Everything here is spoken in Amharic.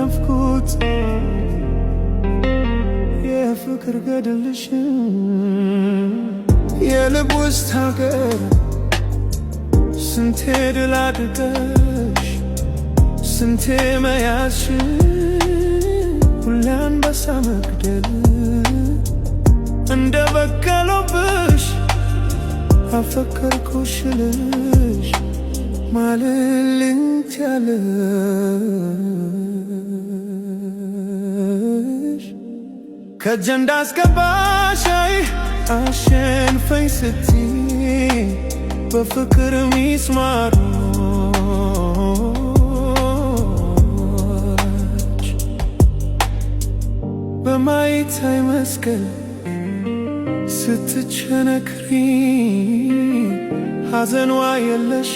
ናፍቆት የፍቅር ገድልሽን የልብ ውስጥ ሀገር ስንቴ ድል አድርገሽ ስንቴ መያዝሽን ሁሌ አንበሳ መግደል እንደ በቀለብሽ አፈቀርኩሽ ልሽ ማልልት ያለሽ ከእጄ እንዳስገባሽ አሸንፈኝ ስትይ በፍቅር ሚስማሮች በማይታይ መስቀል ስትቸነክሪ ሐዘንዋ የለሽ